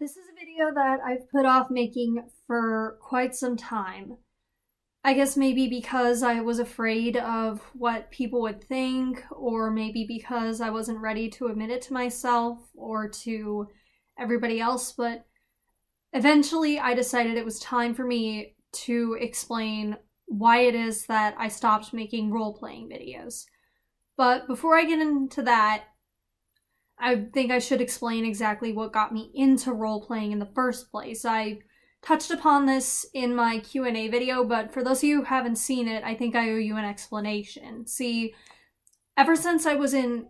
This is a video that I've put off making for quite some time. I guess maybe because I was afraid of what people would think, or maybe because I wasn't ready to admit it to myself or to everybody else, but eventually I decided it was time for me to explain why it is that I stopped making role-playing videos. But before I get into that, I think I should explain exactly what got me into role-playing in the first place. I touched upon this in my Q&A video, but for those of you who haven't seen it, I think I owe you an explanation. See, ever since I was in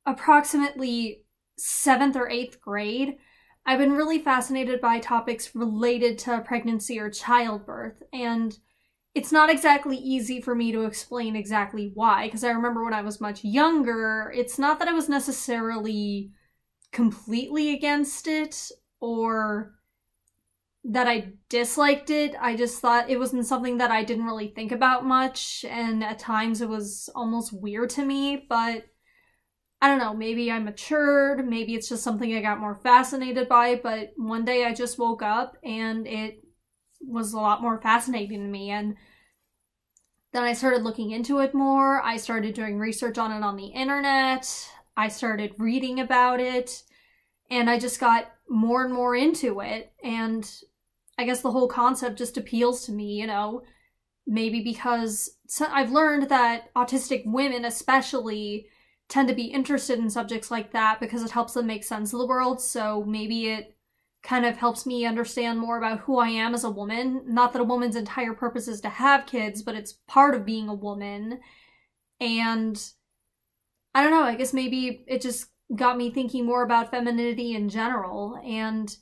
approximately 7th or 8th grade, I've been really fascinated by topics related to pregnancy or childbirth, and it's not exactly easy for me to explain exactly why, because I remember when I was much younger, it's not that I was necessarily completely against it or that I disliked it. I just thought it wasn't something that I didn't really think about much, and at times it was almost weird to me, but I don't know, maybe I matured, maybe it's just something I got more fascinated by, but one day I just woke up and it was a lot more fascinating to me, and then I started looking into it more. I started doing research on it on the internet. I started reading about it, and I just got more and more into it, and I guess the whole concept just appeals to me, you know, maybe because I've learned that autistic women especially tend to be interested in subjects like that because it helps them make sense of the world, so maybe it kind of helps me understand more about who I am as a woman. Not that a woman's entire purpose is to have kids, but it's part of being a woman. And I don't know, I guess maybe it just got me thinking more about femininity in general. And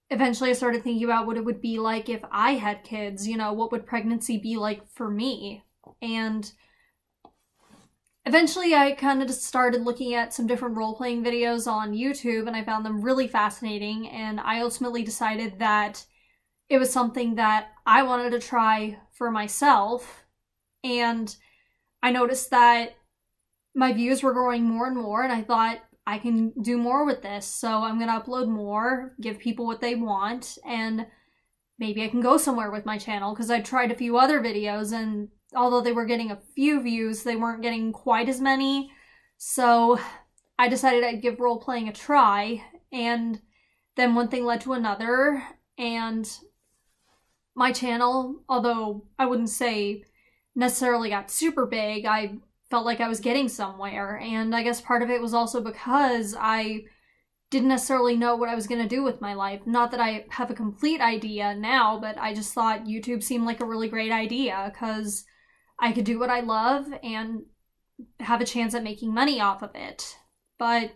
eventually I started thinking about what it would be like if I had kids, you know, what would pregnancy be like for me? And eventually I kind of just started looking at some different role-playing videos on YouTube, and I found them really fascinating, and I ultimately decided that it was something that I wanted to try for myself, and I noticed that my views were growing more and more, and I thought I can do more with this, so I'm gonna upload more, give people what they want, and maybe I can go somewhere with my channel, because I tried a few other videos, and although they were getting a few views, they weren't getting quite as many. So I decided I'd give role-playing a try, and then one thing led to another, and my channel, although I wouldn't say necessarily got super big, I felt like I was getting somewhere, and I guess part of it was also because I didn't necessarily know what I was going to do with my life. Not that I have a complete idea now, but I just thought YouTube seemed like a really great idea, because I could do what I love and have a chance at making money off of it. But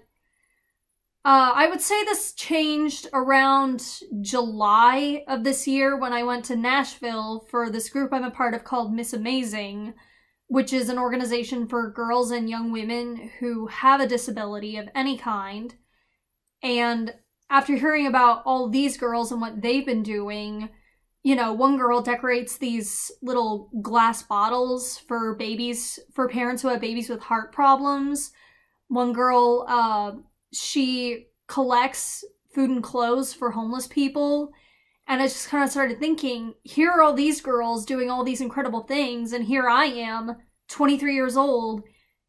I would say this changed around July of this year when I went to Nashville for this group I'm a part of called Miss Amazing, which is an organization for girls and young women who have a disability of any kind. And after hearing about all these girls and what they've been doing, you know, one girl decorates these little glass bottles for babies, for parents who have babies with heart problems. One girl, she collects food and clothes for homeless people. And I just kind of started thinking, here are all these girls doing all these incredible things, and here I am, 23 years old,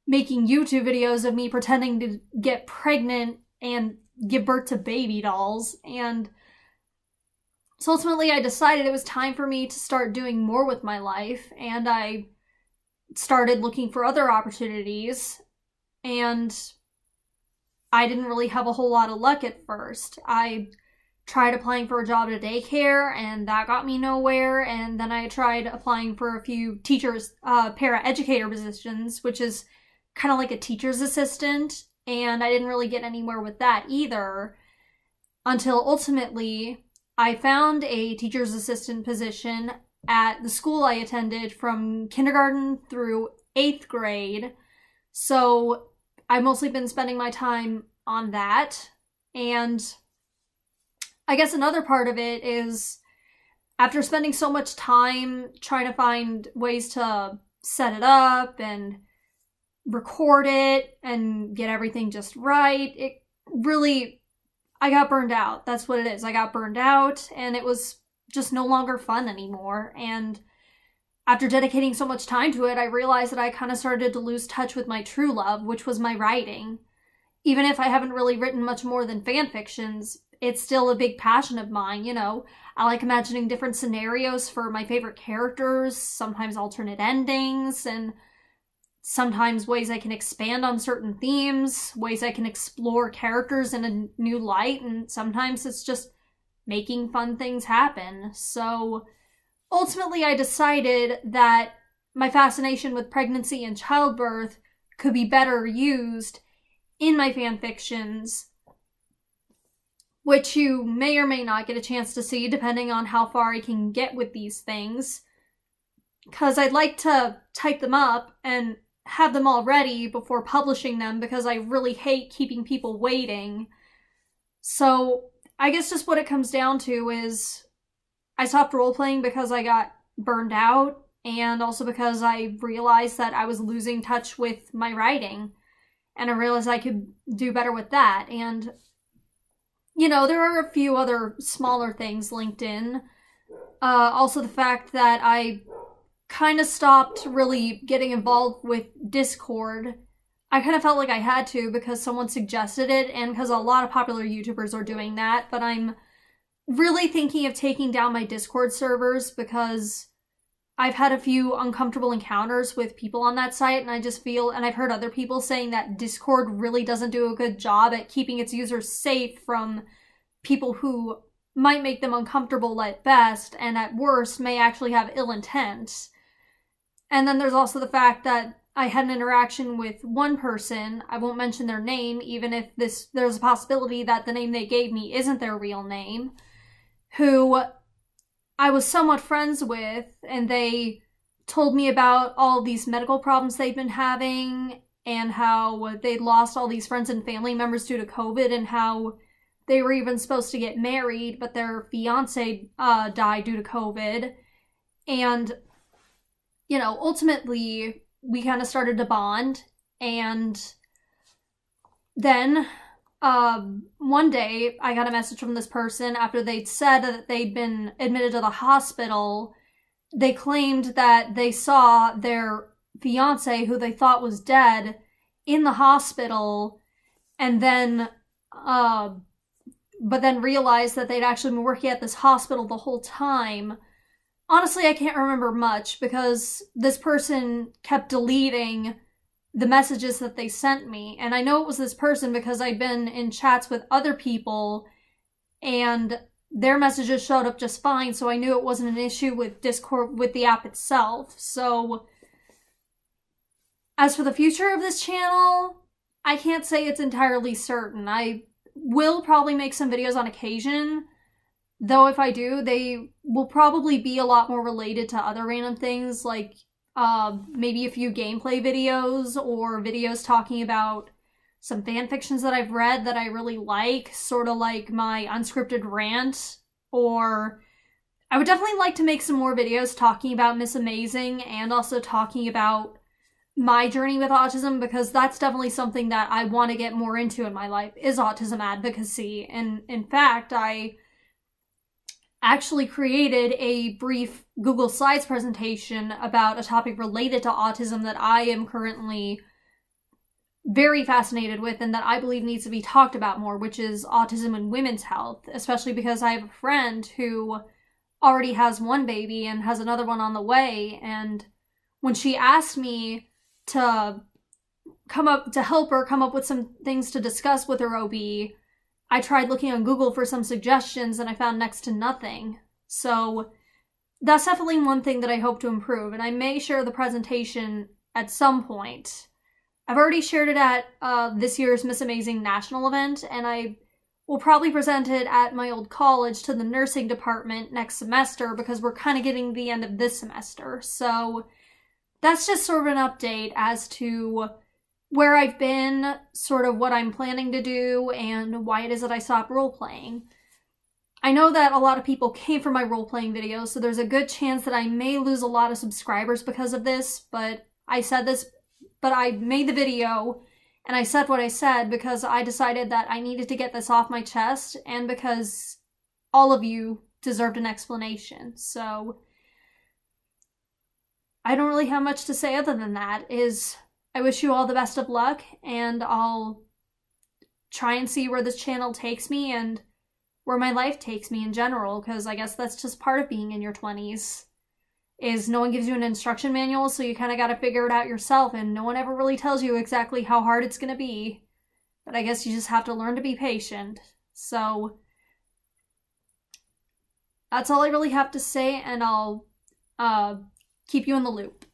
making YouTube videos of me pretending to get pregnant and give birth to baby dolls. And so ultimately I decided it was time for me to start doing more with my life, and I started looking for other opportunities, and I didn't really have a whole lot of luck at first. I tried applying for a job at a daycare, and that got me nowhere, and then I tried applying for a few teachers, para-educator positions, which is kind of like a teacher's assistant, and I didn't really get anywhere with that either, until ultimately I found a teacher's assistant position at the school I attended from kindergarten through 8th grade. So I've mostly been spending my time on that. And I guess another part of it is, after spending so much time trying to find ways to set it up and record it and get everything just right, it really I got burned out. That's what it is. I got burned out, and it was just no longer fun anymore. And after dedicating so much time to it, I realized that I kind of started to lose touch with my true love, which was my writing. Even if I haven't really written much more than fan fictions, it's still a big passion of mine, you know. I like imagining different scenarios for my favorite characters, sometimes alternate endings, and sometimes ways I can expand on certain themes, ways I can explore characters in a new light, and sometimes it's just making fun things happen. So ultimately I decided that my fascination with pregnancy and childbirth could be better used in my fan fictions, which you may or may not get a chance to see depending on how far I can get with these things, because I'd like to type them up and have them all ready before publishing them, because I really hate keeping people waiting. So I guess just what it comes down to is I stopped role-playing because I got burned out, and also because I realized that I was losing touch with my writing, and I realized I could do better with that. And you know, there are a few other smaller things linked in. Also the fact that I kind of stopped really getting involved with Discord. I kind of felt like I had to because someone suggested it, and because a lot of popular YouTubers are doing that, but I'm really thinking of taking down my Discord servers because I've had a few uncomfortable encounters with people on that site, and I just feel, and I've heard other people saying that Discord really doesn't do a good job at keeping its users safe from people who might make them uncomfortable at best, and at worst may actually have ill intent. And then there's also the fact that I had an interaction with one person, I won't mention their name, even if there's a possibility that the name they gave me isn't their real name, who I was somewhat friends with, and they told me about all these medical problems they'd been having, and how they'd lost all these friends and family members due to COVID, and how they were even supposed to get married, but their fiance died due to COVID. And, you know, ultimately, we kind of started to bond, and then one day I got a message from this person after they'd said that they'd been admitted to the hospital. They claimed that they saw their fiance, who they thought was dead, in the hospital, and then but then realized that they'd actually been working at this hospital the whole time. Honestly, I can't remember much because this person kept deleting the messages that they sent me. And I know it was this person because I'd been in chats with other people and their messages showed up just fine, so I knew it wasn't an issue with Discord, with the app itself. So as for the future of this channel, I can't say it's entirely certain. I will probably make some videos on occasion, though if I do, they will probably be a lot more related to other random things, like maybe a few gameplay videos or videos talking about some fan fictions that I've read that I really like, sort of like my unscripted rant. Or I would definitely like to make some more videos talking about Miss Amazing and also talking about my journey with autism, because that's definitely something that I want to get more into in my life, is autism advocacy. And in fact, I actually created a brief Google Slides presentation about a topic related to autism that I am currently very fascinated with and that I believe needs to be talked about more, which is autism and women's health, especially because I have a friend who already has one baby and has another one on the way, and when she asked me to help her come up with some things to discuss with her OB, I tried looking on Google for some suggestions and I found next to nothing. So that's definitely one thing that I hope to improve, and I may share the presentation at some point. I've already shared it at this year's Miss Amazing national event, and I will probably present it at my old college to the nursing department next semester, because we're kind of getting to the end of this semester. So that's just sort of an update as to where I've been, sort of what I'm planning to do, and why it is that I stopped role-playing. I know that a lot of people came from my role-playing videos, so there's a good chance that I may lose a lot of subscribers because of this, but I made the video, And I said what I said because I decided that I needed to get this off my chest, and because all of you deserved an explanation. So I don't really have much to say other than that. I wish you all the best of luck, and I'll try and see where this channel takes me and where my life takes me in general, because I guess that's just part of being in your 20s, is no one gives you an instruction manual, so you kind of got to figure it out yourself, and no one ever really tells you exactly how hard it's going to be. But I guess you just have to learn to be patient. So that's all I really have to say, and I'll keep you in the loop.